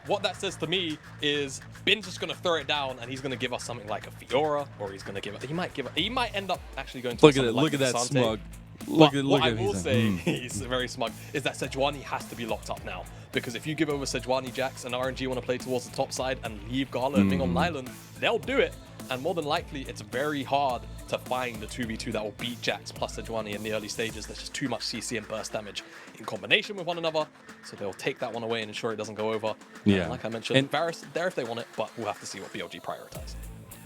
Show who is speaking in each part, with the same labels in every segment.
Speaker 1: what that says to me is Bin's just going to throw it down, and he's going to give us something like a Fiora, or he's going to give it. He might end up actually going to.
Speaker 2: Look at that smug. Look at
Speaker 1: what I
Speaker 2: him.
Speaker 1: will say, he's very smug, is that Sejuani has to be locked up now. Because if you give over Sejuani Jax and RNG want to play towards the top side and leave Gala and Ming on Island, they'll do it. And more than likely, it's very hard to find the 2v2 that will beat Jax plus Sejuani in the early stages. There's just too much CC and burst damage in combination with one another. So they'll take that one away and ensure it doesn't go over.
Speaker 2: Yeah.
Speaker 1: Like I mentioned, Varus there if they want it, but we'll have to see what BLG prioritize.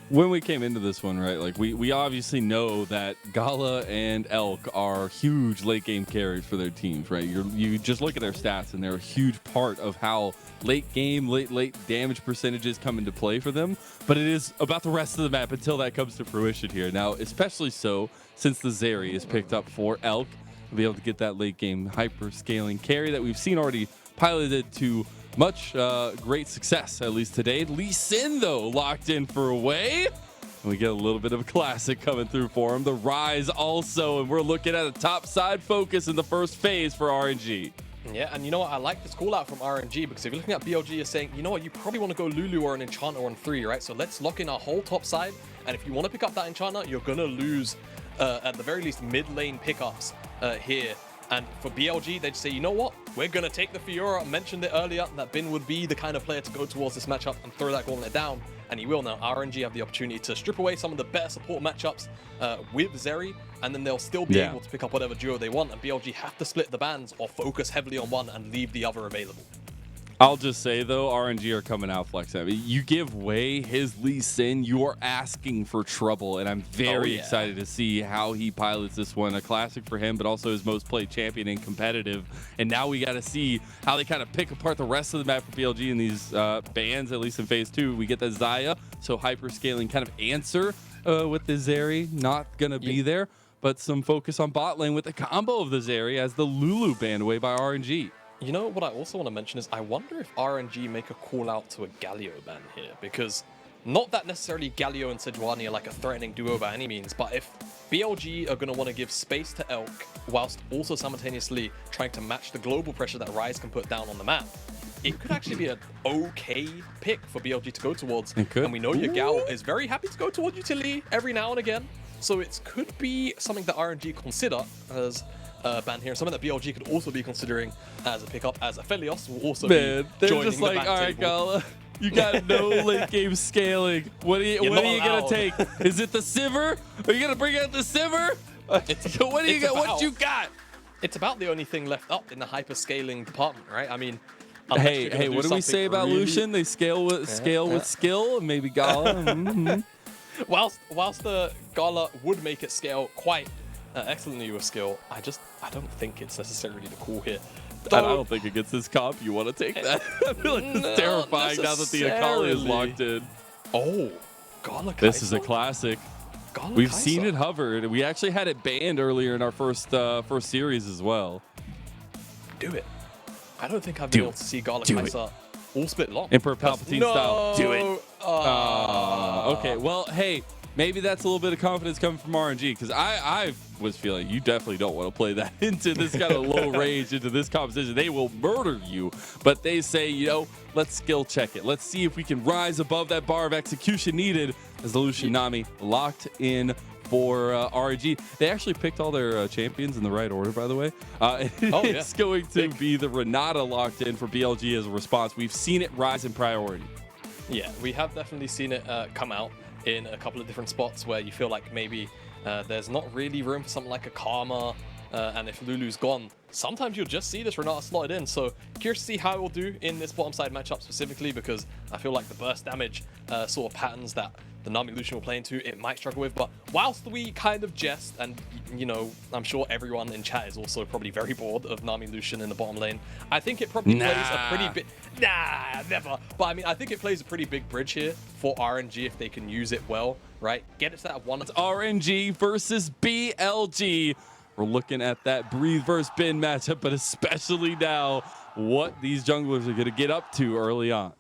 Speaker 2: When we came into this one, right, like we obviously know that Gala and Elk are huge late game carries for their teams, right? You just look at their stats and they're a huge part of how late game, late damage percentages come into play for them. But it is about the rest of the map until that comes to fruition here. Now, especially so since the Zeri is picked up for Elk, to be able to get that late game hyper scaling carry that we've seen already piloted to much great success, at least today. Lee Sin, though, locked in for a way. And we get a little bit of a classic coming through for him. The Rise also, and we're looking at a top side focus in the first phase for RNG.
Speaker 1: Yeah, and you know what? I like this call out from RNG because if you're looking at BLG, you're saying, you know what? You probably want to go Lulu or an Enchanter on 3, right? So let's lock in our whole top side. And if you want to pick up that Enchanter, you're going to lose, at the very least, mid lane pickups here. And for BLG, they'd say, you know what? We're going to take the Fiora. I mentioned it earlier that Bin would be the kind of player to go towards this matchup and throw that gauntlet down. And he will now. RNG have the opportunity to strip away some of the better support matchups with Zeri, and then they'll still be able to pick up whatever duo they want. And BLG have to split the bans or focus heavily on one and leave the other available.
Speaker 2: I'll just say, though, RNG are coming out flex. I mean, you give way his Lee Sin, you are asking for trouble, and I'm very excited to see how he pilots this one. A classic for him, but also his most played champion and competitive. And now we got to see how they kind of pick apart the rest of the map for BLG in these bans, at least in phase 2. We get the Xayah, so hyper-scaling kind of answer with the Zeri, not going to be there, but some focus on bot lane with the combo of the Zeri as the Lulu banned away by RNG.
Speaker 1: You know what I also want to mention is I wonder if RNG make a call out to a Galio ban here, because not that necessarily Galio and Sejuani are like a threatening duo by any means, but if BLG are going to want to give space to Elk whilst also simultaneously trying to match the global pressure that Rise can put down on the map, it could actually be an okay pick for BLG to go towards.
Speaker 2: It could.
Speaker 1: And we know Yagao is very happy to go towards utility every now and again, so it could be something that RNG consider as ban here, something that BLG could also be considering as a pickup, as Aphelios will also be joining
Speaker 2: just
Speaker 1: the
Speaker 2: like,
Speaker 1: ban
Speaker 2: all right,
Speaker 1: table.
Speaker 2: Gala, you got no late game scaling. What are you gonna take? Is it the Sivir? Are you gonna bring out the Sivir? What do you got? What you got?
Speaker 1: It's about the only thing left up in the hyper scaling department, right? I mean,
Speaker 2: hey, what do we say about Lucian? They scale with skill. Maybe Gala.
Speaker 1: Whilst the Gala would make it scale quite excellently with skill, I don't think it's necessarily the call here.
Speaker 2: I don't think it gets this comp. You want to take that? I feel like it's terrifying now that the Akali is locked in.
Speaker 1: Oh, Gala Kai'Sa?
Speaker 2: This is a classic. We've seen it hovered. We actually had it banned earlier in our first series as well.
Speaker 1: Do it. I don't think I've been able to see Gala Kai'Sa all split long.
Speaker 2: Emperor Palpatine style. Do it.
Speaker 1: Oh.
Speaker 2: Okay, well, hey, maybe that's a little bit of confidence coming from RNG, because I was feeling you definitely don't want to play that into this kind of low range, into this composition. They will murder you. But they say, you know, let's skill check it. Let's see if we can rise above that bar of execution needed as the Lucian Nami locked in for RNG. They actually picked all their champions in the right order, by the way. It's going to be the Renata locked in for BLG as a response. We've seen it rise in priority.
Speaker 1: Yeah, we have definitely seen it come out in a couple of different spots where you feel like maybe there's not really room for something like a Karma, and if Lulu's gone, sometimes you'll just see this Renata slotted in. So curious to see how it will do in this bottom side matchup specifically, because I feel like the burst damage sort of patterns that the Nami Lucian will play into, it might struggle with. But whilst we kind of jest, and you know, I'm sure everyone in chat is also probably very bored of Nami Lucian in the bottom lane, I think it probably plays a pretty big... Nah, never. But I mean, I think it plays a pretty big bridge here for RNG if they can use it well, right? Get it to that one.
Speaker 2: It's RNG versus BLG. We're looking at that Breathe versus Bin matchup, but especially now, what these junglers are going to get up to early on.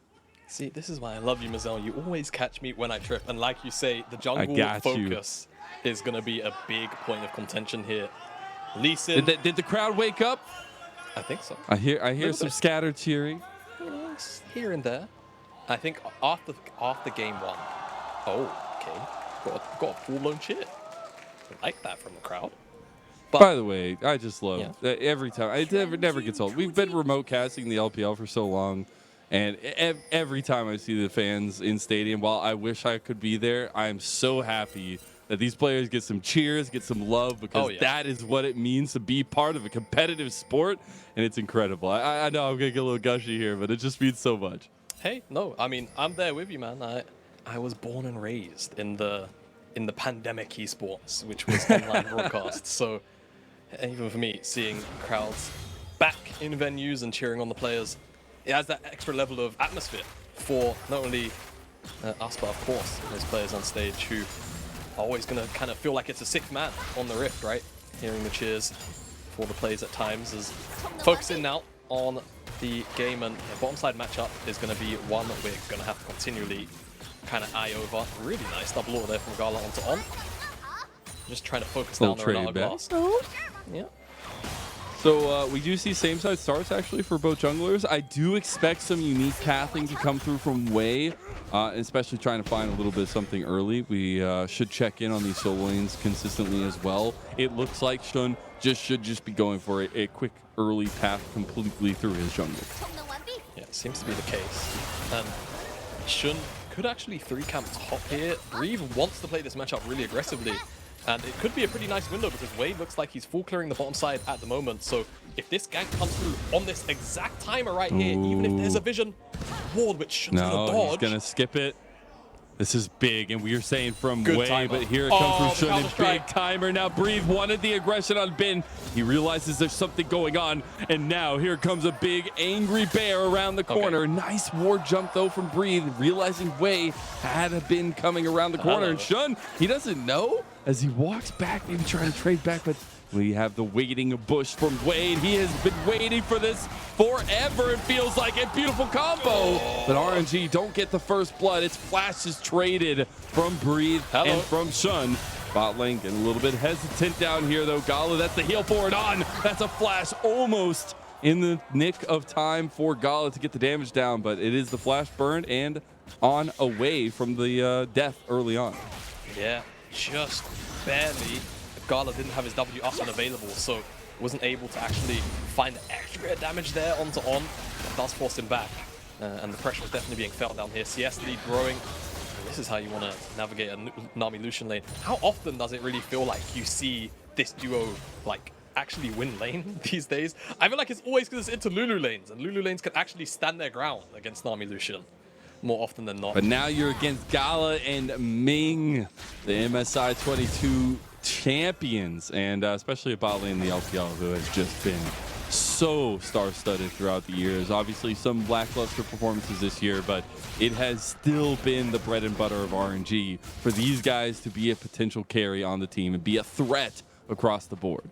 Speaker 1: See, this is why I love you, Mazel. You always catch me when I trip. And like you say, the jungle focus is going to be a big point of contention here. Lee Sin.
Speaker 2: Did the crowd wake up?
Speaker 1: I think so.
Speaker 2: I hear some scattered cheering.
Speaker 1: nice here and there. I think after game 1, oh, okay, got a full-blown cheer. I like that from the crowd. But,
Speaker 2: by the way, I just love that every time. It never gets old. We've been remote casting the LPL for so long, and every time I see the fans in stadium, while I wish I could be there, I am so happy that these players get some cheers, get some love, because that is what it means to be part of a competitive sport, and it's incredible. I know I'm gonna get a little gushy here, but it just means so much.
Speaker 1: Hey, no, I mean, I'm there with you, man. I was born and raised in the pandemic esports, which was online broadcast. So even for me, seeing crowds back in venues and cheering on the players, it has that extra level of atmosphere for not only us, but of course those players on stage who are always going to kind of feel like it's a sixth man on the rift, right? Hearing the cheers for the plays at times is focusing now on the game, and the bottom side matchup is going to be one that we're going to have to continually kind of eye over. Really nice double order there from Gala onto On. Just trying to focus down the Renata Glass. Yeah.
Speaker 2: So we do see same side starts actually for both junglers. I do expect some unique pathing to come through from Wei, especially trying to find a little bit of something early. We should check in on these solo lanes consistently as well. It looks like Shun should just be going for a quick early path completely through his jungle.
Speaker 1: Yeah, it seems to be the case. And Shun could actually 3-camp top here. Breathe wants to play this matchup really aggressively. And it could be a pretty nice window because Wade looks like he's full clearing the bottom side at the moment. So if this gank comes through on this exact timer right here, even if there's a vision ward, which Shun's gonna dodge.
Speaker 2: He's gonna skip it. This is big, and we are saying from
Speaker 1: Good
Speaker 2: Wei,
Speaker 1: timer.
Speaker 2: but here it comes from Shun,
Speaker 1: the
Speaker 2: and big timer. Now Breathe wanted the aggression on Bin. He realizes there's something going on, and now here comes a big angry bear around the corner. Nice ward jump though from Breathe, realizing Wei had a Bin coming around the corner, and Shun, he doesn't know as he walks back, maybe trying to trade back, but we have the waiting bush from Wade. He has been waiting for this forever, it feels like. A beautiful combo. But RNG don't get the first blood. Its flash is traded from Breathe and from Shun. Bot lane getting a little bit hesitant down here, though. Gala, that's the heal forward on. That's a flash almost in the nick of time for Gala to get the damage down, but it is the flash burned and on away from the death early on.
Speaker 1: Yeah, just barely. Gala didn't have his W up and available, so wasn't able to actually find the extra damage there onto On. That does force him back, and the pressure is definitely being felt down here. CS lead growing. And this is how you want to navigate a Nami Lucian lane. How often does it really feel like you see this duo like actually win lane these days? I feel like it's always because it's into Lulu lanes, and Lulu lanes can actually stand their ground against Nami Lucian more often than not.
Speaker 2: But now you're against Gala and Ming, the MSI 22 champions, and especially a bot lane in the LPL who has just been so star-studded throughout the years. Obviously some lackluster performances this year, but it has still been the bread and butter of RNG for these guys to be a potential carry on the team and be a threat across the board.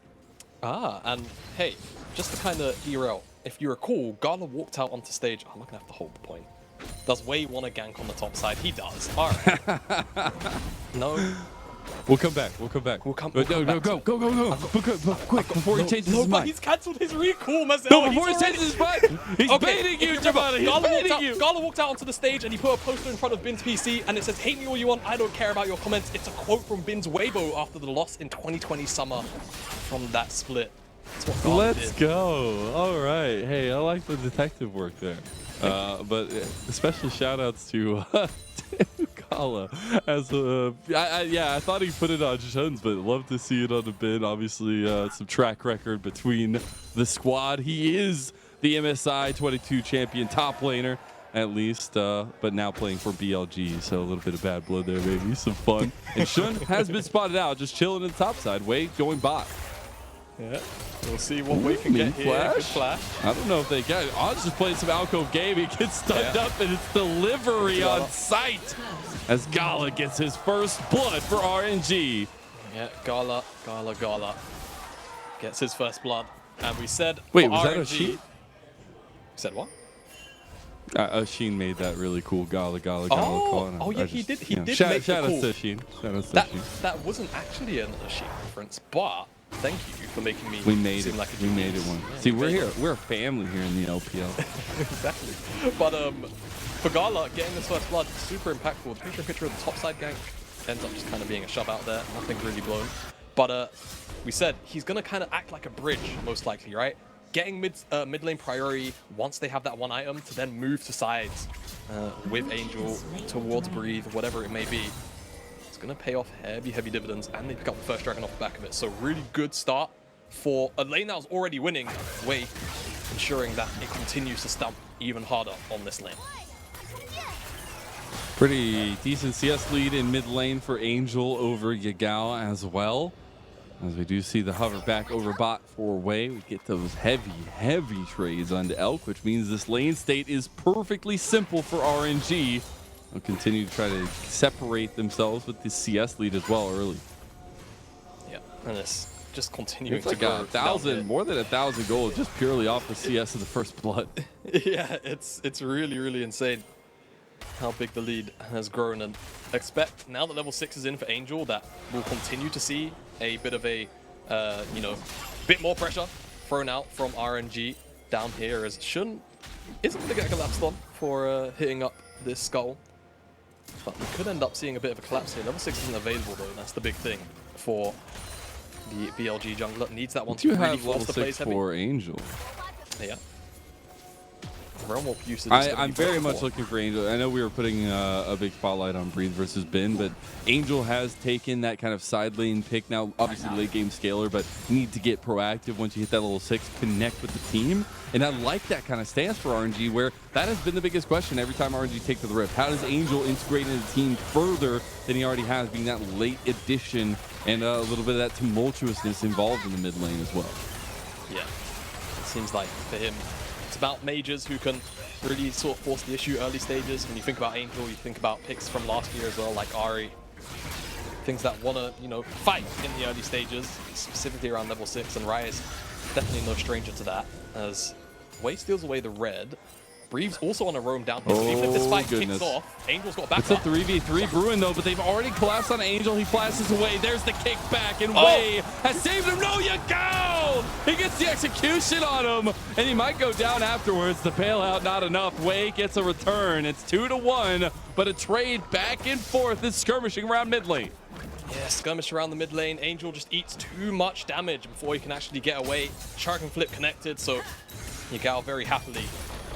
Speaker 1: And hey, just to kind of derail, if you recall, Gala walked out onto stage. I'm not gonna have to hold the point. Does Wei want to gank on the top side? He does. All right. No.
Speaker 2: We'll come back. We'll come back.
Speaker 1: We'll come
Speaker 2: Go,
Speaker 1: back.
Speaker 2: go, quick, before he changes his
Speaker 1: But
Speaker 2: mind.
Speaker 1: he's cancelled his recall, Mazel.
Speaker 2: No, before he changes his mind. He's baiting you, Jamada. He's baiting you.
Speaker 1: Gala walked out onto the stage and he put a poster in front of Bin's PC and it says, "Hate me all you want, I don't care about your comments." It's a quote from Bin's Weibo after the loss in 2020 summer from that split. That's what Gala
Speaker 2: Let's
Speaker 1: did.
Speaker 2: go. All right. Hey, I like the detective work there. But especially shout-outs to Gala. As I thought he put it on Shun's, but love to see it on the bin. Obviously, some track record between the squad. He is the MSI 22 champion top laner, at least, but now playing for BLG, so a little bit of bad blood there, maybe. Some fun. And Shun has been spotted out, just chilling in the top side. Wei going bot.
Speaker 1: Yeah, we'll see what we can get here. Good flash.
Speaker 2: I don't know if they get it. Oz just playing some alcove game. He gets stunned up, and it's delivery on sight as Gala gets his first blood for RNG.
Speaker 1: Yeah, Gala gets his first blood. And we said,
Speaker 2: wait,
Speaker 1: for
Speaker 2: was that
Speaker 1: RNG,
Speaker 2: Oshin?
Speaker 1: Said what?
Speaker 2: Oshin made that really cool Gala call.
Speaker 1: Oh yeah, he did. He did
Speaker 2: Shout
Speaker 1: make
Speaker 2: out
Speaker 1: the call.
Speaker 2: to Oshin. Shout out to Oshin.
Speaker 1: That wasn't actually an Oshin reference, but thank you for making me
Speaker 2: We made
Speaker 1: seem
Speaker 2: it.
Speaker 1: like a
Speaker 2: We made it
Speaker 1: genius.
Speaker 2: one.
Speaker 1: Yeah,
Speaker 2: See,
Speaker 1: you
Speaker 2: we're
Speaker 1: made
Speaker 2: here.
Speaker 1: it.
Speaker 2: We're a family here in the LPL.
Speaker 1: Exactly. But for Gala, getting this first blood, super impactful. The picture of the topside gank ends up just kind of being a shove out there. Nothing really blown. But we said he's going to kind of act like a bridge, most likely, right? Getting mid lane priority once they have that one item to then move to sides with Angel towards Breathe, whatever it may be. It's going to pay off heavy dividends, and they pick up the first dragon off the back of it. So really good start for a lane that was already winning, Wei, ensuring that it continues to stump even harder on this lane.
Speaker 2: Pretty decent CS lead in mid lane for Angel over Yagao as well. As we do see the hover back over bot for Wei, we get those heavy trades onto Elk, which means this lane state is perfectly simple for RNG. They'll continue to try to separate themselves with the CS lead as well early.
Speaker 1: Yeah, and it's just continuing
Speaker 2: It's like
Speaker 1: to grow.
Speaker 2: 1,000, more than 1,000 gold just purely off the CS of the first blood.
Speaker 1: Yeah, it's really insane how big the lead has grown, and expect now that level 6 is in for Angel that we'll continue to see a bit of a bit more pressure thrown out from RNG down here, as Shun isn't going to get collapsed on for hitting up this skull, but we could end up seeing a bit of a collapse here. Level 6 isn't available though, and that's the big thing for the BLG jungler. Needs that one to
Speaker 2: You
Speaker 1: really
Speaker 2: have
Speaker 1: force
Speaker 2: level
Speaker 1: the plays
Speaker 2: 6
Speaker 1: heavy.
Speaker 2: for Angel.
Speaker 1: Yeah. Realm Warp usage.
Speaker 2: I'm very much looking for Angel. I know we were putting a big spotlight on Breathe versus Bin, but Angel has taken that kind of side lane pick. Now, obviously late game scaler, but need to get proactive once you hit that level 6, connect with the team. And I like that kind of stance for RNG, where that has been the biggest question every time RNG take to the Rift. How does Angel integrate into the team further than he already has, being that late addition and a little bit of that tumultuousness involved in the mid lane as well?
Speaker 1: Yeah, it seems like for him, it's about mages who can really sort of force the issue early stages. When you think about Angel, you think about picks from last year as well, like Ari. Things that want to, fight in the early stages, specifically around level 6, and Rise definitely no stranger to that, as Wei steals away the red. Breeve's also on a roam down here, so even if this fight kicks off, Angel's got back
Speaker 2: It's a
Speaker 1: up.
Speaker 2: 3v3 Bruin though, but they've already collapsed on Angel. He flashes away. There's the kick back, and Wei has saved him. No, you go! He gets the execution on him, and he might go down afterwards. The bailout not enough. Wei gets a return. It's 2-1, but a trade back and forth is skirmishing around mid lane.
Speaker 1: Yeah, skirmish around the mid lane. Angel just eats too much damage before he can actually get away. Shark and Flip connected, so Yagao very happily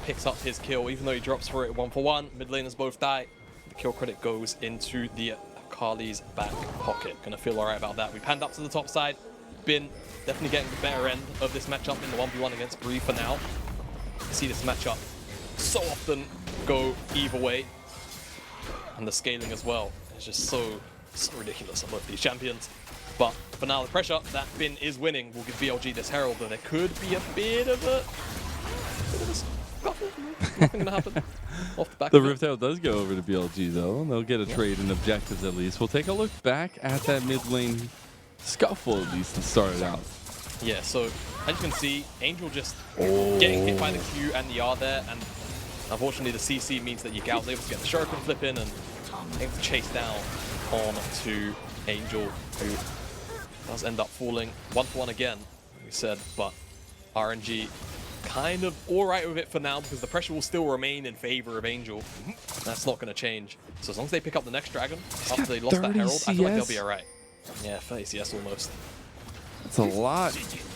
Speaker 1: picks up his kill, even though he drops for it 1-for-1. Mid laners both die. The kill credit goes into the Kali's back pocket. Gonna feel alright about that. We panned up to the top side. Bin definitely getting the better end of this matchup in the 1v1 against Bree for now. You see this matchup so often go either way. And the scaling as well is just so ridiculous on both these champions. But for now, the pressure that Bin is winning will give BLG this Herald, though there could be a bit of a scuffle. Nothing gonna happen off the back
Speaker 2: The
Speaker 1: of it.
Speaker 2: Rift Herald does go over to BLG though, and they'll get a trade in objectives at least. We'll take a look back at that mid lane scuffle at least and start it out.
Speaker 1: Yeah, so as you can see, Angel just getting hit by the Q and the R there, and unfortunately the CC means that Yagao's able to get the Shuriken flip in and able to chase down on to Angel, who does end up falling 1-for-1 again, we said, but RNG kind of alright with it for now because the pressure will still remain in favor of Angel. That's not going to change. So as long as they pick up the next dragon after they lost that Herald, I feel like they'll be alright. Yeah, 30 CS almost.
Speaker 2: That's a lot.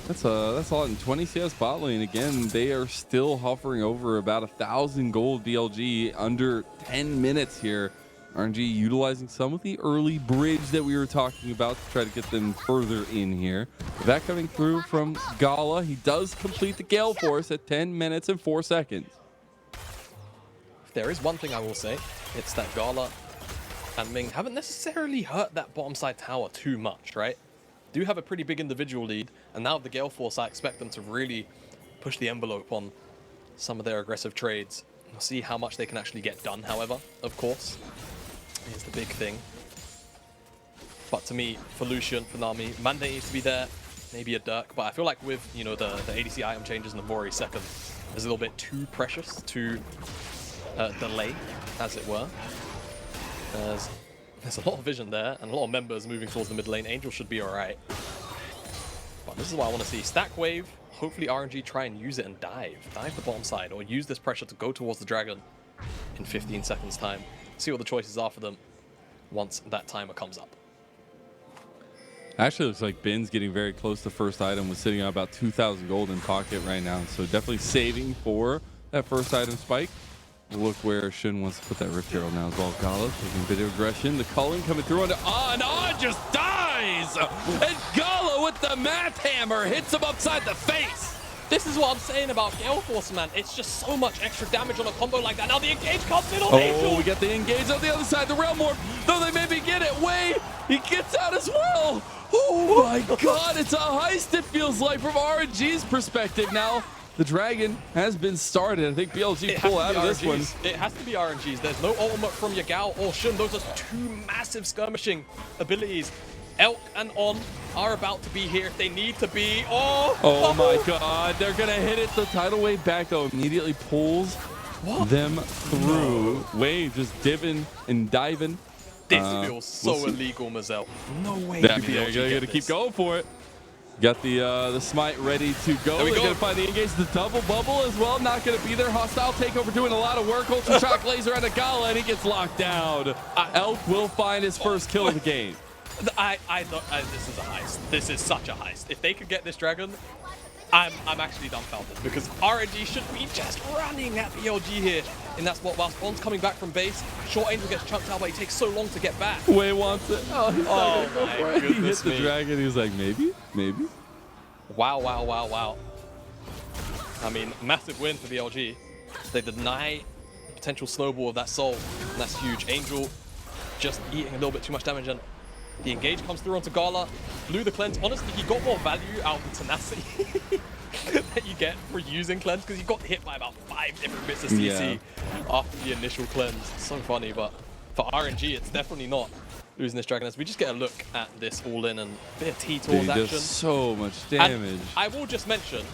Speaker 2: That's a lot in 20 CS bot lane. Again, they are still hovering over about 1,000 gold BLG under 10 minutes here. RNG utilizing some of the early bridge that we were talking about to try to get them further in here. That coming through from Gala. He does complete the Gale Force at 10 minutes and 4 seconds.
Speaker 1: If there is one thing I will say, it's that Gala and Ming haven't necessarily hurt that bottom side tower too much, right? Do have a pretty big individual lead, and now with the Gale Force, I expect them to really push the envelope on some of their aggressive trades. We'll see how much they can actually get done, however, of course. Is the big thing. But to me, for Lucian, for Nami, Mande needs to be there, maybe a Dirk, but I feel like with, the ADC item changes and the Mori second, is a little bit too precious to delay, as it were. There's a lot of vision there and a lot of members moving towards the mid lane. Angel should be alright. But this is what I want to see. Stack wave. Hopefully RNG try and use it and dive the bottom side, or use this pressure to go towards the dragon in 15 seconds time. See what the choices are for them once that timer comes up.
Speaker 2: Actually, looks like Ben's getting very close to first item. Was sitting on about 2,000 gold in pocket right now, so definitely saving for that first item spike. Look where Shun wants to put that Rift Herald now as well. Gala taking a bit of aggression. The culling coming through onto On just dies! And Gala with the math hammer hits him upside the face!
Speaker 1: This is what I'm saying about Gale Force, man. It's just so much extra damage on a combo like that. Now the engage comes middle.
Speaker 2: Oh, we got the engage on the other side. The Realm Warp, though they maybe get it. Way, he gets out as well. Oh my god, it's a heist, it feels like, from RNG's perspective. Now, the dragon has been started. I think BLG pull out of this one.
Speaker 1: It has to be RNG's. There's no ultimate from Yagao or Shun. Those are two massive skirmishing abilities. Elk and On are about to be here if they need to be. Oh
Speaker 2: my god, they're gonna hit it. The tidal wave back though immediately pulls them through. Wave just diving and diving.
Speaker 1: This feels so illegal, Mazel. No way.
Speaker 2: They're gonna keep going for it. Got the smite ready to go. They're gonna find the engage, the double bubble as well. Not gonna be there. Hostile takeover doing a lot of work. Ultra shock laser at a Gala and he gets locked down. Elk will find his first kill of the game.
Speaker 1: This is a heist. This is such a heist. If they could get this dragon, I'm actually dumbfounded because RNG should be just running at BLG here in that spot whilst On's coming back from base. Short Angel gets chunked out, but he takes so long to get back.
Speaker 2: Way wants it. Oh, he's not gonna go for it. He hit the
Speaker 1: me.
Speaker 2: dragon. He was like, maybe.
Speaker 1: Wow. I mean, massive win for BLG. They deny potential snowball of that soul, and that's huge. Angel just eating a little bit too much damage, and the engage comes through onto Gala. Blew the cleanse. Honestly, he got more value out of the tenacity that you get for using cleanse because he got hit by about 5 different bits of CC after the initial cleanse. So funny, but for RNG, it's definitely not losing this dragon as we just get a look at this all-in and a bit of T-Tools action.
Speaker 2: Does so much damage.
Speaker 1: And I will just mention,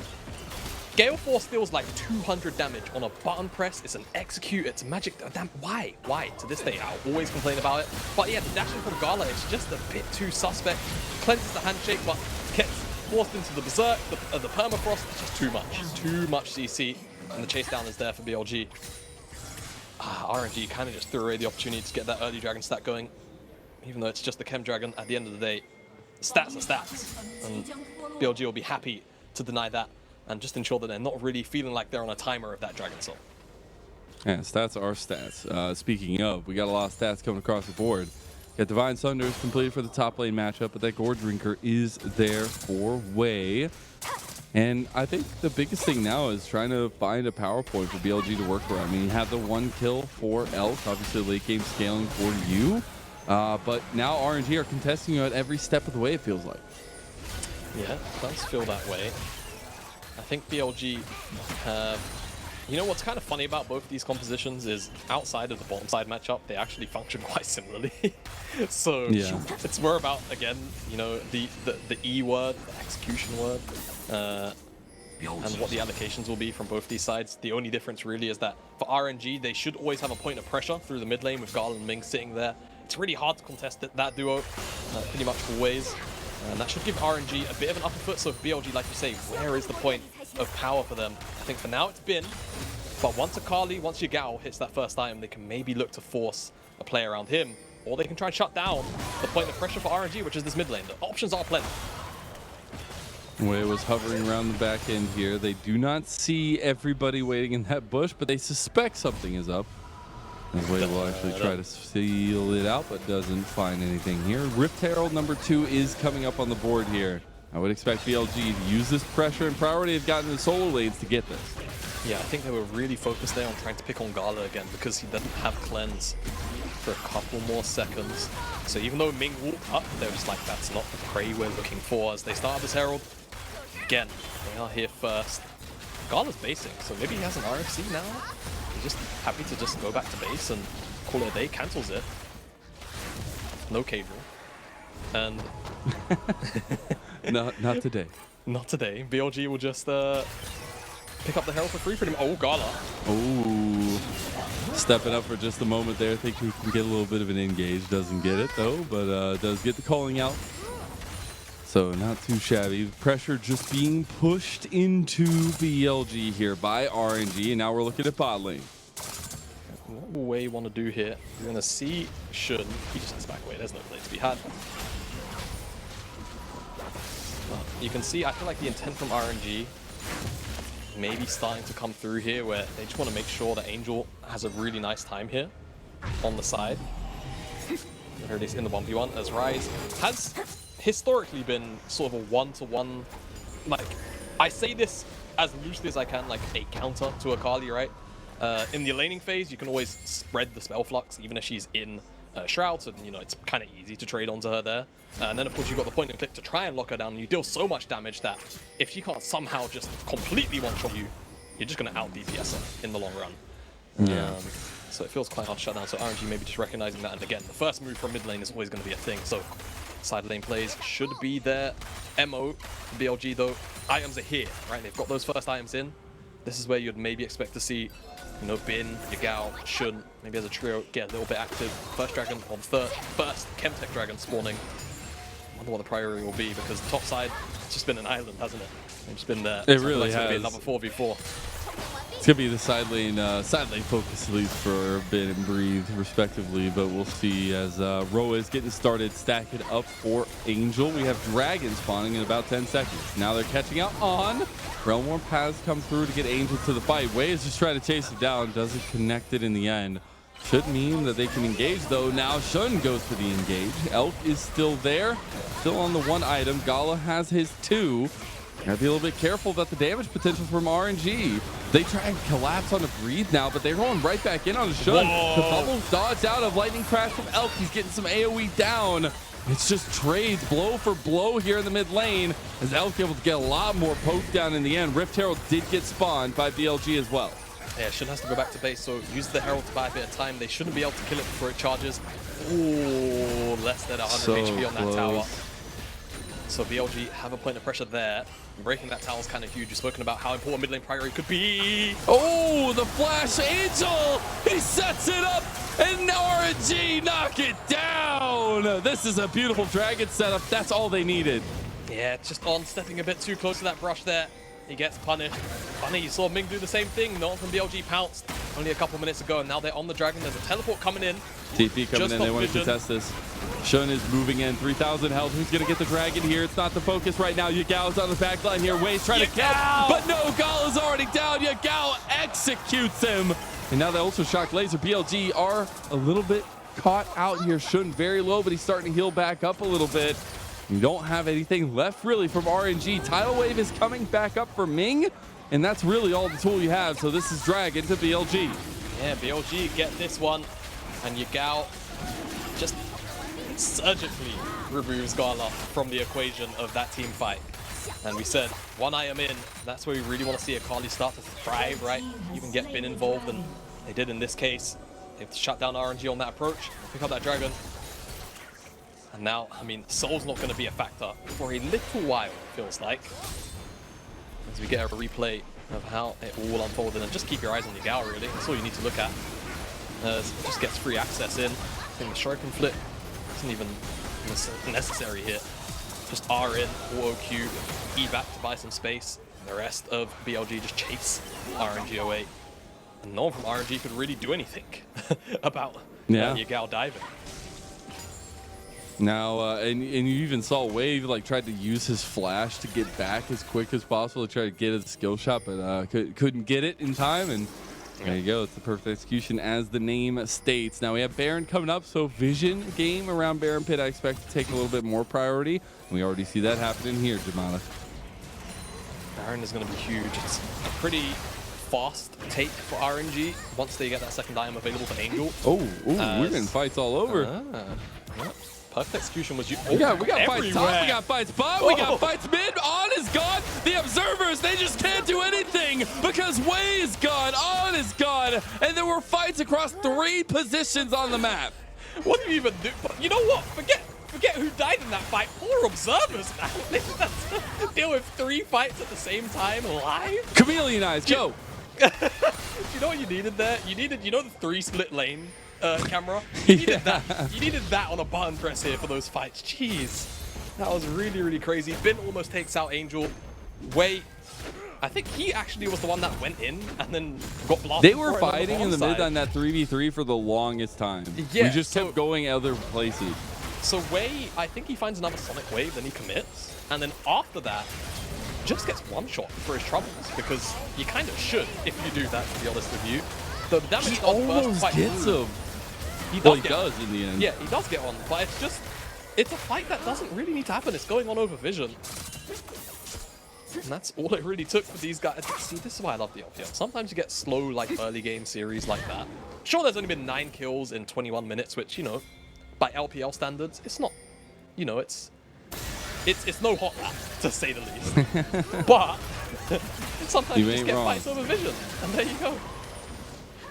Speaker 1: Gale Force deals like 200 damage on a button press. It's an execute. It's magic. Damn, why? To this day, I'll always complain about it. But yeah, the dashing from Gala is just a bit too suspect. Cleanses the handshake, but gets forced into the berserk, the permafrost. It's just too much. Too much CC. And the chase down is there for BLG. RNG kind of just threw away the opportunity to get that early dragon stat going. Even though it's just the Chem Dragon, at the end of the day, stats are stats. And BLG will be happy to deny that and just ensure that they're not really feeling like they're on a timer of that Dragon Soul.
Speaker 2: Yeah, stats are stats. Speaking of, we got a lot of stats coming across the board. Got Divine Sunders completed for the top lane matchup, but that Gore Drinker is there for Wei. And I think the biggest thing now is trying to find a power point for BLG to work around. I mean, you had the 1 kill for Elk, obviously late game scaling for you. But now RNG are contesting you at every step of the way, it feels like.
Speaker 1: Yeah, it does feel that way. I think BLG have... You know what's kind of funny about both these compositions is outside of the bottom side matchup, they actually function quite similarly. So yeah, it's more about, again, you know, the E word, the execution word, and what the allocations will be from both these sides. The only difference really is that for RNG, they should always have a point of pressure through the mid lane with Gala and Ming sitting there. It's really hard to contest that duo, pretty much always. And that should give RNG a bit of an upper foot. So for BLG, like you say, where is the point of power for them? I think for now it's been, but once Akali, once Yagao hits that first item, they can maybe look to force a play around him, or they can try and shut down the point of pressure for RNG, which is this mid lane. The options are plenty.
Speaker 2: Wei was hovering around the back end here. They do not see everybody waiting in that bush, but they suspect something is up. And Wei will actually try to seal it out, but doesn't find anything here. Rift Herald number 2 is coming up on the board here. I would expect BLG to use this pressure and priority have gotten the solo lanes to get this.
Speaker 1: Yeah, I think they were really focused there on trying to pick on Gala again because he doesn't have cleanse for a couple more seconds. So even though Ming walked up, they're just like, that's not the prey we're looking for as they start this Herald. Again, they are here first. Gala's basing, so maybe he has an RFC now. He's just happy to just go back to base and call it a day, cancels it. No cable. And...
Speaker 2: Not today.
Speaker 1: Not today. BLG will just pick up the Herald for free for him. Oh, Gala.
Speaker 2: Oh, stepping up for just a moment there. I think we can get a little bit of an engage. Doesn't get it though, but does get the calling out. So not too shabby. Pressure just being pushed into BLG here by RNG, and now we're looking at bot lane.
Speaker 1: What way you want to do here? You're going to see Shun. He just has back away. There's no play to be had. But you can see, I feel like the intent from RNG maybe starting to come through here, where they just want to make sure that Angel has a really nice time here on the side. Here it is in the 1v1 as Rise has historically been sort of a one-to-one, like, I say this as loosely as I can, like a counter to Akali, right? In the laning phase, you can always spread the spell flux, even if she's in Shroud, so you know it's kind of easy to trade onto her there. And then of course you've got the point and click to try and lock her down, and you deal so much damage that if she can't somehow just completely one-shot you, you're just going to out-DPS her in the long run.
Speaker 2: Yeah.
Speaker 1: So it feels quite hard to shut down, so RNG maybe just recognizing that, and again, the first move from mid lane is always going to be a thing, so side lane plays should be their MO. BLG though, items are here, right? They've got those first items in. This is where you'd maybe expect to see, you know, Bin, Yagao, Shun, maybe as a trio, get a little bit active. First dragon on first Chemtech dragon spawning. I wonder what the priority will be, because the top side, it's just been an island, hasn't it? It's just been there.
Speaker 2: It
Speaker 1: so
Speaker 2: really
Speaker 1: it's
Speaker 2: has.
Speaker 1: Gonna be another 4v4.
Speaker 2: It's gonna be the side lane focus at least for Bin and Breathe respectively, but we'll see as Roa is getting started, stacking up for Angel. We have Dragon spawning in about 10 seconds. Now they're catching out on. Realm Warp has come through to get Angel to the fight. Wei is just trying to chase him down, doesn't connect it in the end. Should mean that they can engage though. Now Shun goes for the engage. Elk is still there, still on the one item. Gala has his two. Gotta be a little bit careful about the damage potential from RNG. They try and collapse on a Breathe now, but they're going right back in on a Shun. The bubble dodged out of Lightning Crash from Elk. He's getting some AoE down. It's just trades blow for blow here in the mid lane, as Elk able to get a lot more poke down in the end. Rift Herald did get spawned by BLG as well.
Speaker 1: Yeah, Shun has to go back to base, so use the Herald to buy a bit of time. They shouldn't be able to kill it before it charges. Ooh, less than 100 HP on that tower. So BLG have a point of pressure there. Breaking that tower is kind of huge. You've spoken about how important mid lane priority could be.
Speaker 2: Oh, the Flash Angel! He sets it up, and RNG knock it down! This is a beautiful dragon setup. That's all they needed.
Speaker 1: Yeah, just on stepping a bit too close to that brush there. He gets punished. Funny, you saw Ming do the same thing. No one from BLG pounced only a couple minutes ago, and now they're on the dragon. There's a teleport coming in.
Speaker 2: TP coming in, they want to contest this. Shun is moving in, 3,000 health. Who's going to get the dragon here? It's not the focus right now. Yagao's on the back line here. Wei's trying to kill, but no, Gala's already down. Yagao executes him. And now the Ultra Shock Laser BLG are a little bit caught out here. Shun very low, but he's starting to heal back up a little bit. You don't have anything left really from RNG. Tidal Wave is coming back up for Ming, and that's really all the tool you have. So this is Dragon to BLG.
Speaker 1: Yeah, BLG get this one, and Yagao just surgically removes Gala from the equation of that team fight. And we said, one item in, that's where we really want to see Akali start to thrive, right? Even get Bin involved, and they did in this case. They have to shut down RNG on that approach, pick up that dragon. And now, I mean, Soul's not going to be a factor for a little while, it feels like. As we get a replay of how it all unfolded. And just keep your eyes on Yagao, really. That's all you need to look at. As it just gets free access in. I think the Shuriken flip isn't even necessary here. Just R in, auto Q, E back to buy some space. And the rest of BLG just chase RNG away. And no one from RNG could really do anything about Yagao diving.
Speaker 2: Now, and you even saw Wave like tried to use his flash to get back as quick as possible to try to get a skill shot, but couldn't get it in time. And there you go. It's the perfect execution as the name states. Now we have Baron coming up, so Vision game around Baron Pit I expect to take a little bit more priority. And we already see that happening here, Jamada.
Speaker 1: Baron is going to be huge. It's a pretty fast take for RNG once they get that second item available for Angel.
Speaker 2: We're getting fights all over.
Speaker 1: Yeah. Perfect execution was you.
Speaker 2: We got fights top, we got fights bottom, we got fights mid. On is gone. The observers, they just can't do anything because Wei is gone, On is gone, and there were fights across 3 positions on the map.
Speaker 1: What do you even do? You know what? Forget who died in that fight. Poor observers, man. They just have to deal with 3 fights at the same time live.
Speaker 2: Chameleon eyes, go.
Speaker 1: You know what you needed there? You needed, you know, the 3 split lane camera. You needed that. You needed that on a button press here for those fights. Jeez. That was really, really crazy. Bin almost takes out Angel. Wei, I think he actually was the one that went in and then got blasted.
Speaker 2: They were fighting in the mid on that 3v3 for the longest time.
Speaker 1: Yeah,
Speaker 2: we just kept going other places.
Speaker 1: So Wei, I think he finds another Sonic Wave, then he commits. And then after that, just gets one shot for his troubles, because you kind of should if you do that, to be honest with you. The damage
Speaker 2: He
Speaker 1: on the first
Speaker 2: almost
Speaker 1: fight
Speaker 2: gets him.
Speaker 1: He does,
Speaker 2: Well, he does in the end.
Speaker 1: Yeah, he does get on, but it's just, it's a fight that doesn't really need to happen. It's going on over vision. And that's all it really took for these guys. See, this is why I love the LPL. Sometimes you get slow, like, early game series like that. Sure, there's only been 9 kills in 21 minutes, which, you know, by LPL standards, it's not, you know, it's no hot lap, to say the least. But sometimes you just get fights over vision, and there you go.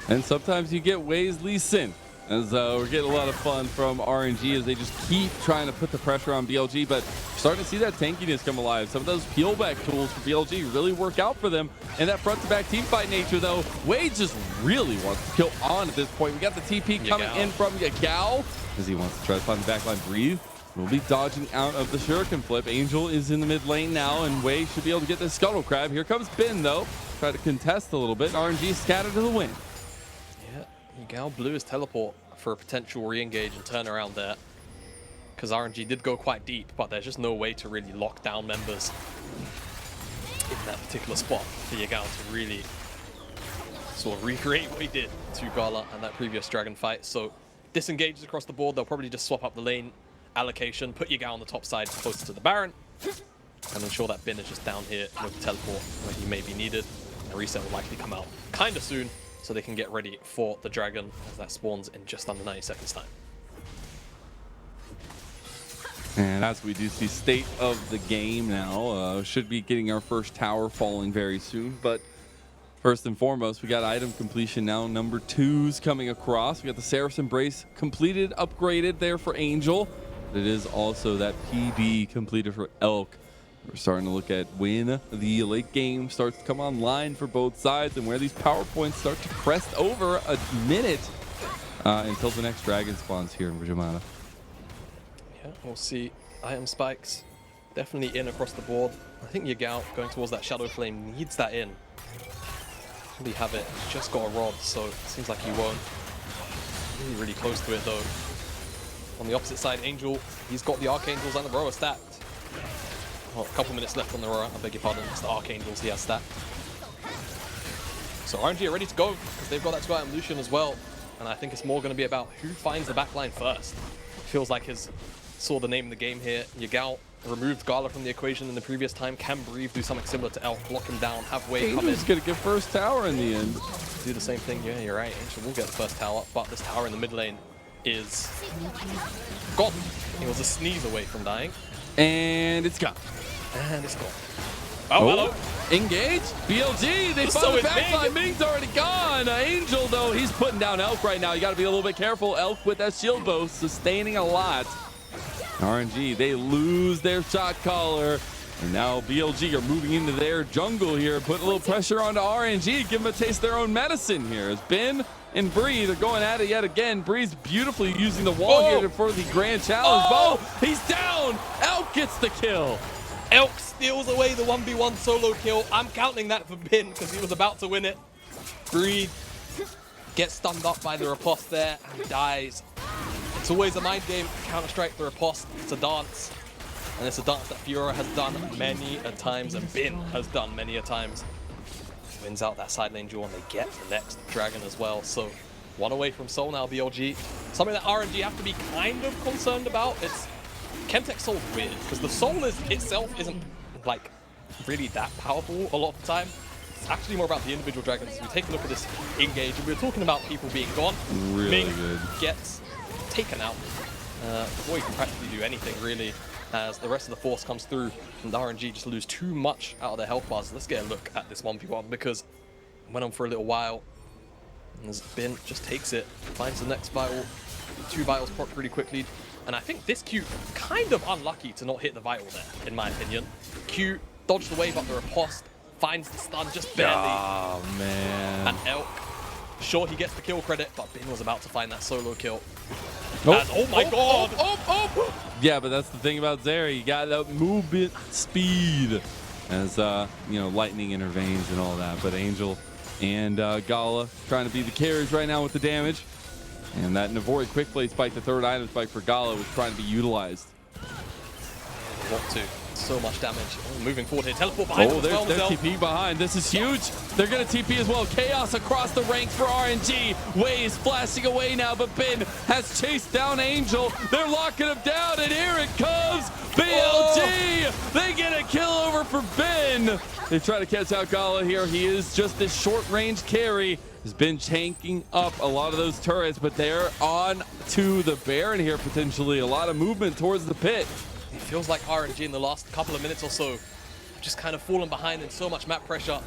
Speaker 2: And sometimes you get Wei's Lee Sin. As we're getting a lot of fun from RNG as they just keep trying to put the pressure on BLG, but starting to see that tankiness come alive. Some of those peel back tools for BLG really work out for them. And that front to back team fight nature though, Wei just really wants to kill on at this point. We got the TP coming in from Yagao as he wants to try to find the backline. Breathe will be dodging out of the shuriken flip. Angel is in the mid lane now, and Wei should be able to get this scuttle crab. Here comes Bin though, try to contest a little bit. RNG scattered to the win.
Speaker 1: Yagao blew his teleport for a potential re-engage and turnaround there, because RNG did go quite deep, but there's just no way to really lock down members in that particular spot for Yagao to really sort of recreate what he did to Gala and that previous Dragon fight. So disengages across the board. They'll probably just swap up the lane allocation, put Yagao on the top side closer to the Baron, and ensure that Bin is just down here with the teleport where he may be needed. And reset will likely come out kind of soon, so they can get ready for the Dragon as that spawns in just under 90 seconds time.
Speaker 2: And as we do see state of the game now, should be getting our first tower falling very soon. But first and foremost, we got item completion now. Number 2's coming across. We got the Seraph's Embrace completed, upgraded there for Angel. It is also that PB completed for Elk. We're starting to look at when the late game starts to come online for both sides and where these power points start to crest over a minute until the next dragon spawns here in Jamada.
Speaker 1: Yeah, we'll see. Item spikes definitely in across the board. I think Yagao going towards that Shadow Flame needs that in. Really have it. He's just got a rod, so it seems like he won't. Really, really close to it though. On the opposite side, Angel, he's got the Archangels and the Roa stacked. Oh, a couple minutes left on the Roa, I beg your pardon. It's the Archangels he has stacked. So RNG are ready to go because they've got that 2 item Lucian as well. And I think it's more going to be about who finds the backline first. Feels like his saw the name of the game here. Yagao removed Gala from the equation in the previous time. Can Breathe do something similar to Elk, lock him down, have Wei come in.
Speaker 2: Angel's going to get first tower in the end.
Speaker 1: Do the same thing. Yeah, you're right. Angel will get the first tower, but this tower in the mid lane is gone. It was a sneeze away from dying.
Speaker 2: And it's gone.
Speaker 1: And it's gone. Oh, hello.
Speaker 2: Engage. BLG. They
Speaker 1: So
Speaker 2: found the
Speaker 1: is
Speaker 2: backline.
Speaker 1: Ming.
Speaker 2: Ming's already gone. Angel, though, he's putting down Elk right now. You got to be a little bit careful. Elk with that shield bow, sustaining a lot. RNG, they lose their shot caller. And now BLG are moving into their jungle here, putting a little pressure onto RNG, give them a taste of their own medicine here. As Bin and Bree, they're going at it yet again. Bree's beautifully using the wall here for the grand challenge. Oh, he's down. Elk gets the kill.
Speaker 1: Elk steals away the 1v1 solo kill. I'm counting that for Bin because he was about to win it. Bree gets stunned up by the riposte there and dies. It's always a mind game. Counter-Strike the riposte. It's a dance. And it's a dance that Fiora has done many a times and Bin has done many a times. Wins out that side lane duel and they get the next dragon as well. So 1 away from Soul now, BLG. Something that RNG have to be kind of concerned about. It's Chemtech Soul's weird because the Soul itself isn't like really that powerful a lot of the time. It's actually more about the individual dragons. As we take a look at this engage, and we were talking about people being gone.
Speaker 2: Really
Speaker 1: Ming
Speaker 2: good.
Speaker 1: Gets taken out before you can practically do anything really, as the rest of the force comes through and the RNG just lose too much out of their health bars. Let's get a look at this 1v1 because it went on for a little while and as Bin just takes it, finds the next vital, 2 vitals proc really quickly, and I think this Q kind of unlucky to not hit the vital there in my opinion. Q dodged away but the riposte finds the stun just barely.
Speaker 2: Oh man.
Speaker 1: And Elk, sure he gets the kill credit, but Bin was about to find that solo kill. Oh my god!
Speaker 2: Yeah, but that's the thing about Zeri. You got that movement speed as, you know, lightning intervenes and all that. But Angel and Gala trying to be the carriers right now with the damage. And that Navori quick play spike, the third item spike for Gala, was trying to be utilized.
Speaker 1: Want to. So much damage. Oh, moving forward here. Teleport behind him as well,
Speaker 2: there's
Speaker 1: Mazel.
Speaker 2: TP behind. This is huge. They're going to TP as well. Chaos across the ranks for RNG. Waze flashing away now, but Ben has chased down Angel. They're locking him down, and here it comes. BLG. They get a kill over for Ben. They try to catch out Gala here. He is just this short-range carry. Has been tanking up a lot of those turrets, but they're on to the Baron here potentially. A lot of movement towards the pit.
Speaker 1: It feels like RNG in the last couple of minutes or so just kind of fallen behind in so much map pressure.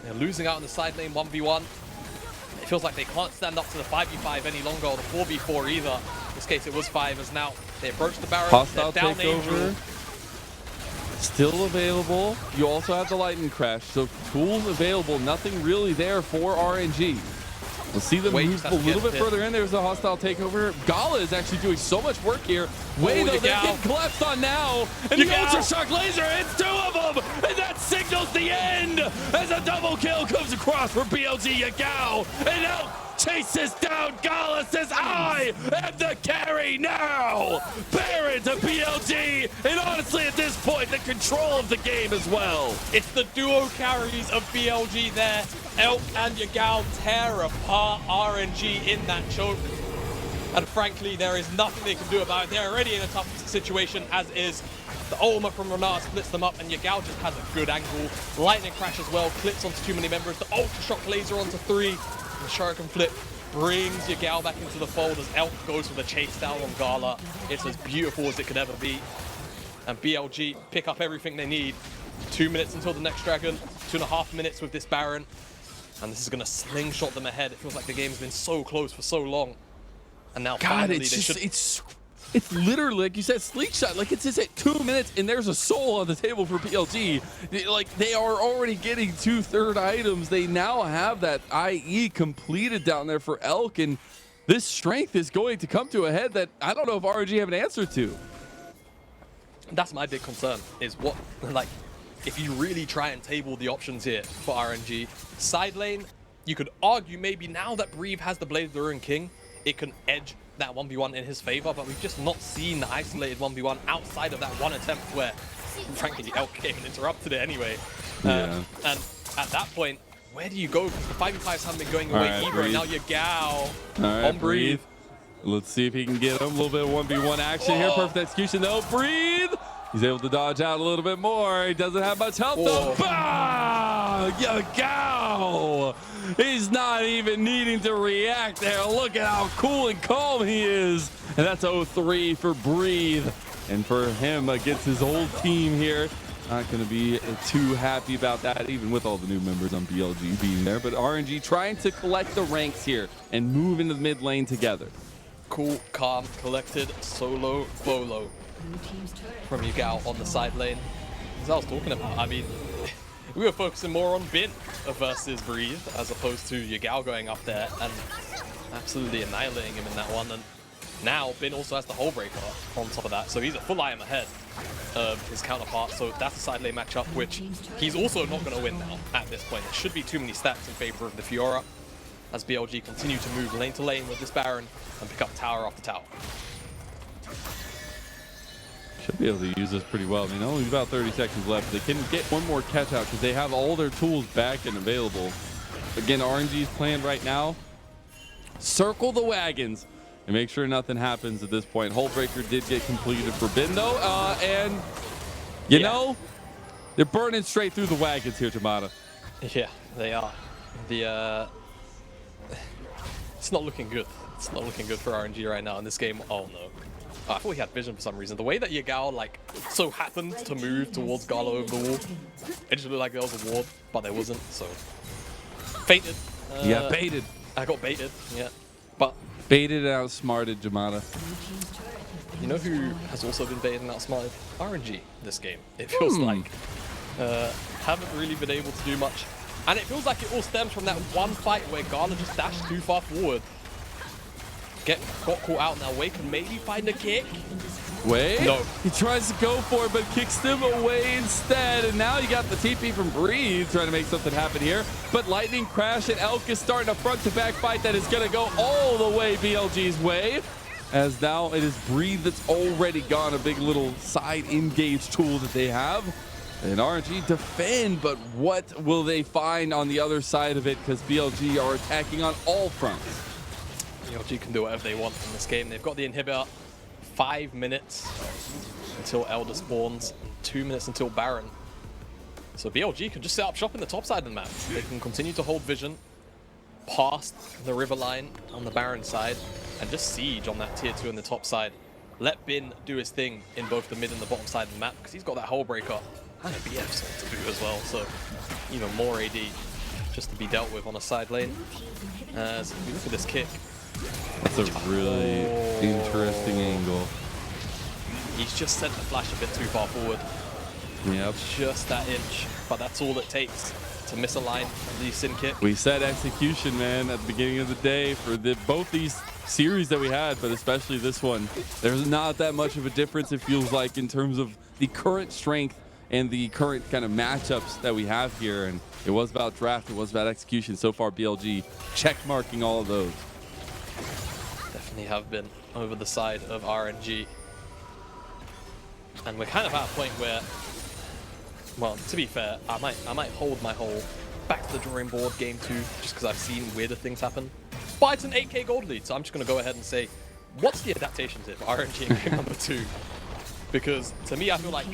Speaker 1: They're losing out on the side lane 1v1. It feels like they can't stand up to the 5v5 any longer, or the 4v4 either. In this case, it was 5, as now they approach the Baron.
Speaker 2: Hostile
Speaker 1: down
Speaker 2: takeover.
Speaker 1: Angel.
Speaker 2: Still available. You also have the lightning crash, so tools available. Nothing really there for RNG. We'll see them move a little bit further in. There's a hostile takeover. Gala is actually doing so much work here. Way though, they're getting collapsed on now. And the Ultra Shock Laser hits 2 of them. And that signals the end as a double kill comes across for BLG Yagao. And now chases down Gala, says, I am the carry now. Baron to BLG. And honestly, at this point, the control of the game as well.
Speaker 1: It's the duo carries of BLG there. Elk and Yagao tear apart RNG in that choke. And frankly, there is nothing they can do about it. They're already in a tough situation as is. The ultimate from Renata splits them up, and Yagao just has a good angle. Lightning crash as well, clips onto too many members. The Ultra Shock Laser onto 3. The Shuriken flip brings Yagao back into the fold as Elk goes for the chase down on Gala. It's as beautiful as it could ever be. And BLG pick up everything they need. 2 minutes until the next dragon. 2.5 minutes with this Baron. And this is going to slingshot them ahead. It feels like the game's been so close for so long. And now finally
Speaker 2: it's literally, like you said, slingshot. Like, it's just at 2 minutes and there's a soul on the table for BLG. Like, they are already getting 2 third items. They now have that IE completed down there for Elk. And this strength is going to come to a head that I don't know if RNG have an answer to.
Speaker 1: That's my big concern, is what, like, if you really try and table the options here for RNG, side lane, you could argue maybe now that Breathe has the Blade of the Ruined King, it can edge that 1v1 in his favor, but we've just not seen the isolated 1v1 outside of that one attempt where, frankly, Elk came and interrupted it anyway.
Speaker 2: Yeah.
Speaker 1: And at that point, where do you go? Because the 5v5s haven't been going away either, and now Yagao on Breathe.
Speaker 2: Let's see if he can get him. A little bit of 1v1 action here. Perfect execution, though. Breathe. He's able to dodge out a little bit more. He doesn't have much health, though. Bah! Yagao! He's not even needing to react there. Look at how cool and calm he is. And that's 0-3 for Breathe. And for him against his old team here, not going to be too happy about that, even with all the new members on BLG being there. But RNG trying to collect the ranks here and move into the mid lane together.
Speaker 1: Cool, calm, collected, solo, bolo from Yagao on the side lane. As I was talking about, I mean, we were focusing more on Bin versus Breathe as opposed to Yagao going up there and absolutely annihilating him in that one. And now Bin also has the Hull Breaker on top of that, so he's a full item ahead of his counterpart. So that's a side lane matchup, which he's also not going to win now at this point. There should be too many stats in favor of the Fiora as BLG continue to move lane to lane with this Baron and pick up tower after tower.
Speaker 2: Should be able to use this pretty well. I mean, only about 30 seconds left. They can get one more catch out because they have all their tools back and available. Again, RNG's plan right now, circle the wagons and make sure nothing happens at this point. Hull Breaker did get completed for Bin, though. And, you know, they're burning straight through the wagons here, Jamada.
Speaker 1: Yeah, they are. It's not looking good. It's not looking good for RNG right now in this game. Oh, no. I thought he had vision for some reason. The way that Yagao, like, so happened to move towards Gala over the wall, it just looked like there was a ward, but there wasn't, so. Fainted.
Speaker 2: Yeah, baited.
Speaker 1: I got baited, yeah. But
Speaker 2: baited and outsmarted, Jamada.
Speaker 1: You know who has also been baited and outsmarted? RNG this game. It feels like haven't really been able to do much. And it feels like it all stems from that one fight where Gala just dashed too far forward. got caught out now. Wei can maybe find a kick.
Speaker 2: Wait,
Speaker 1: No.
Speaker 2: He tries to go for it, but kicks them away instead. And now you got the TP from Breathe trying to make something happen here. But Lightning Crash and Elk is starting a front-to-back fight that is going to go all the way BLG's way. As now it is Breathe that's already gone, a big little side engage tool that they have. And RNG defend, but what will they find on the other side of it? Because BLG are attacking on all fronts.
Speaker 1: BLG can do whatever they want in this game. They've got the inhibitor. 5 minutes until Elder spawns, 2 minutes until Baron. So BLG can just set up shop in the top side of the map. They can continue to hold vision past the river line on the Baron side and just siege on that tier 2 in the top side. Let Bin do his thing in both the mid and the bottom side of the map because he's got that hole breaker and a BF sword to boot as well. So even more AD just to be dealt with on a side lane. As we look at this kick.
Speaker 2: That's a really interesting angle.
Speaker 1: He's just sent the flash a bit too far forward.
Speaker 2: Yep.
Speaker 1: Just that inch, but that's all it takes to miss a line of the Sin kick.
Speaker 2: We said execution, man, at the beginning of the day for both these series that we had, but especially this one. There's not that much of a difference, it feels like, in terms of the current strength and the current kind of matchups that we have here. And it was about draft, it was about execution. So far, BLG check marking all of those.
Speaker 1: Definitely have been over the side of RNG. And we're kind of at a point where, well, to be fair, I might hold my whole back to the drawing board game 2 just because I've seen weirder things happen. But it's an 8k gold lead, so I'm just going to go ahead and say, what's the adaptations here for RNG in game number 2? Because to me, I feel like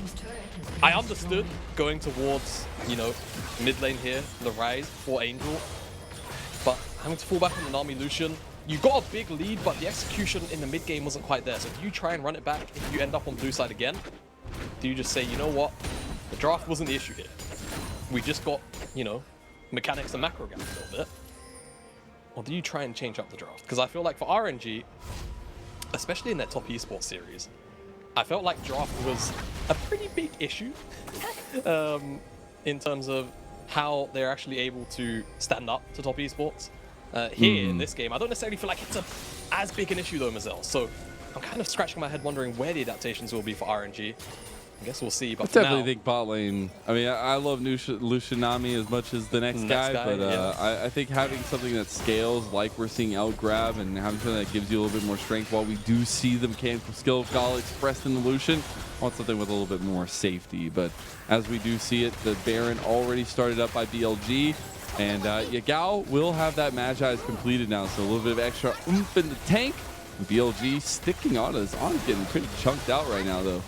Speaker 1: I understood going towards, you know, mid lane here, the rise for Angel, but having to fall back on the Nami Lucian, you got a big lead, but the execution in the mid game wasn't quite there. So if you try and run it back, if you end up on blue side again, do you just say, you know what, the draft wasn't the issue here. We just got, you know, mechanics and macro gaps a little bit. Or do you try and change up the draft? Because I feel like for RNG, especially in their top esports series, I felt like draft was a pretty big issue in terms of how they're actually able to stand up to top esports. Here in this game, I don't necessarily feel like it's as big an issue though, Mazel. So I'm kind of scratching my head wondering where the adaptations will be for RNG. I guess we'll see. But
Speaker 2: I definitely think bot lane. I mean, I love Lucianami as much as the next guy, but yeah. I think having something that scales, like we're seeing Elk grab, and having something that gives you a little bit more strength, while we do see the mechanical skill of Gala expressed in the Lucian, I want something with a little bit more safety. But as we do see it, the Baron already started up by BLG. And Yagao will have that Magi's completed now, so a little bit of extra oomph in the tank. BLG sticking on his arm, getting pretty chunked out right now, though.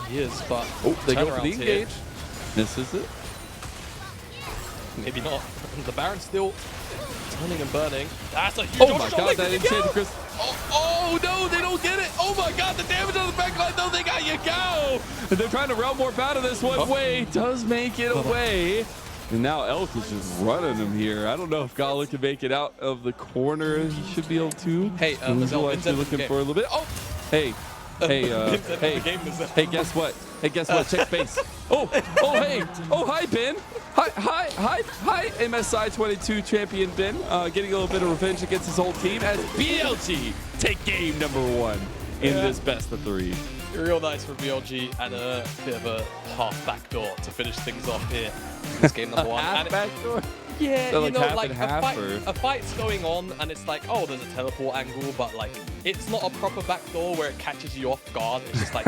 Speaker 1: He is, but
Speaker 2: they go for the engage. Misses it.
Speaker 1: Maybe not. The Baron's still turning and burning. That's a huge
Speaker 2: oh my god, that enchanted Chris. Oh no, they don't get it. Oh my god, the damage on the back line, though, they got Yagao. And they're trying to realm warp out of this one. Wei does make it away. And now Elk is just running him here. I don't know if Gala can make it out of the corner. He should be able to.
Speaker 1: Hey, Mazel,
Speaker 2: actually looking for a little bit. Oh, hey, hey, guess what? Hey, guess what? Check space. Oh, hey. Oh, hi, Ben. Hi, MSI 22 champion Ben. Getting a little bit of revenge against his whole team as BLG take game number 1 in this best of 3.
Speaker 1: Real nice for BLG and a bit of a half backdoor to finish things off here in this game number 1.
Speaker 2: Half backdoor?
Speaker 1: Yeah,
Speaker 2: so
Speaker 1: you know, like
Speaker 2: a
Speaker 1: fight's going on and it's like, oh, there's a teleport angle, but like, it's not a proper backdoor where it catches you off guard. It's just like,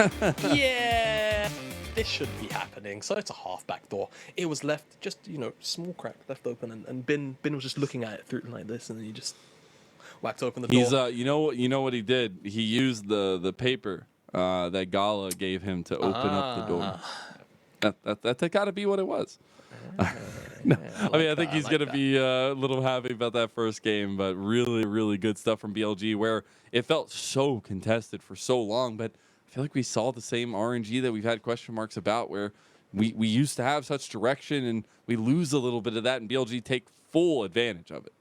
Speaker 1: yeah, this should be happening. So it's a half backdoor. It was left just, you know, small crack left open, and Bin was just looking at it through like this, and then he just whacked open the door.
Speaker 2: He's you know what he did? He used the paper that Gala gave him to open up the door. That's got to be what it was. No, I think he's going to be a little happy about that first game, but really, really good stuff from BLG, where it felt so contested for so long, but I feel like we saw the same RNG that we've had question marks about, where we used to have such direction and we lose a little bit of that, and BLG take full advantage of it.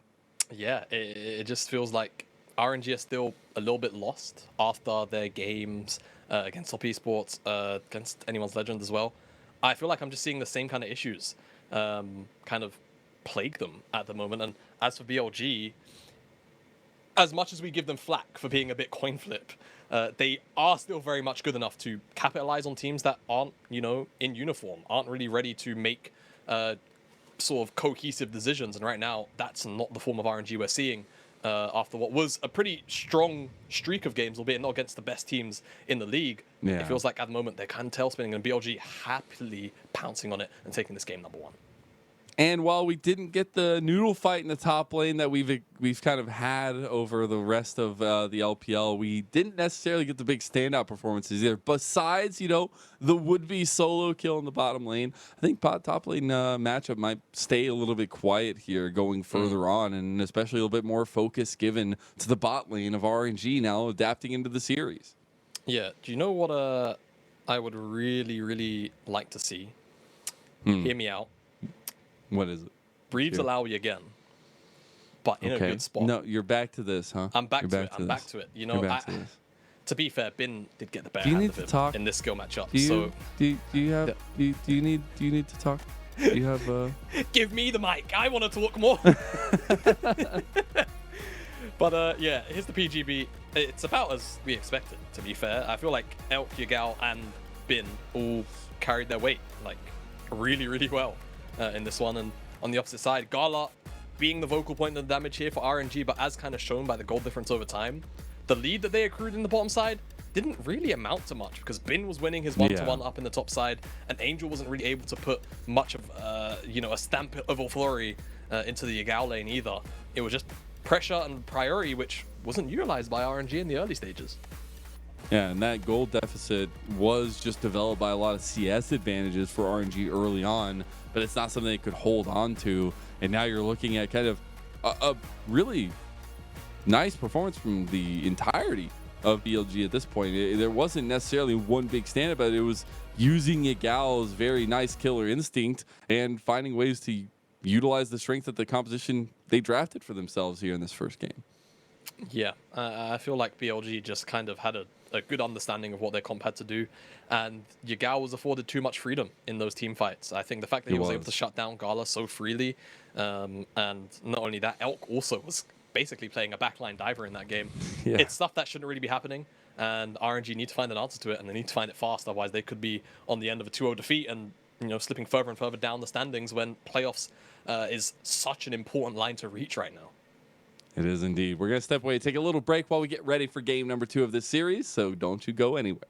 Speaker 1: Yeah, it just feels like RNG are still a little bit lost after their games against top esports, against anyone's legend as well. I feel like I'm just seeing the same kind of issues kind of plague them at the moment. And as for BLG, as much as we give them flack for being a bit coin flip, they are still very much good enough to capitalize on teams that aren't, in uniform, aren't really ready to make sort of cohesive decisions. And right now, that's not the form of RNG we're seeing after what was a pretty strong streak of games, albeit not against the best teams in the league.
Speaker 2: Yeah.
Speaker 1: It feels like at the moment they're kind of tail spinning, and BLG happily pouncing on it and taking this game number one.
Speaker 2: And while we didn't get the noodle fight in the top lane that we've kind of had over the rest of the LPL, we didn't necessarily get the big standout performances either. Besides, the would-be solo kill in the bottom lane, I think top lane matchup might stay a little bit quiet here going further on, and especially a little bit more focus given to the bot lane of RNG now adapting into the series.
Speaker 1: Yeah. Do you know what I would really, really like to see? Hear me out.
Speaker 2: What is it?
Speaker 1: Breeds allow you again, but in a good spot.
Speaker 2: No, you're back to this, huh?
Speaker 1: I'm back to it. I'm back to it. To be fair, Bin did get the better hand of him in this skill matchup.
Speaker 2: Do you need to talk? Do you have
Speaker 1: Give me the mic. I want to talk more. But yeah, here's the PGB. It's about as we expected, to be fair. I feel like Elk, Yagao, and Bin all carried their weight like really, really well in this one. And on the opposite side, Gala being the vocal point of the damage here for RNG, but as kind of shown by the gold difference over time, the lead that they accrued in the bottom side didn't really amount to much because Bin was winning his 1-to-1 up in the top side, and Angel wasn't really able to put much of a stamp of authority into the Yagao lane either. It was just pressure and priority, which wasn't utilized by RNG in the early stages.
Speaker 2: Yeah, and that gold deficit was just developed by a lot of CS advantages for RNG early on, but it's not something they could hold on to. And now you're looking at kind of a really nice performance from the entirety of BLG at this point. There wasn't necessarily one big standout, but it was using Yagao's very nice killer instinct and finding ways to utilize the strength of the composition they drafted for themselves here in this first game.
Speaker 1: Yeah, I feel like BLG just kind of had a good understanding of what their comp had to do, and Yagao was afforded too much freedom in those team fights. I think the fact that he was able to shut down Gala so freely, and not only that, Elk also was basically playing a backline diver in that game. Yeah. It's stuff that shouldn't really be happening, and RNG need to find an answer to it, and they need to find it fast, otherwise they could be on the end of a 2-0 defeat and slipping further and further down the standings when playoffs is such an important line to reach right now.
Speaker 2: It is indeed. We're going to step away, take a little break while we get ready for game number 2 of this series, so don't you go anywhere.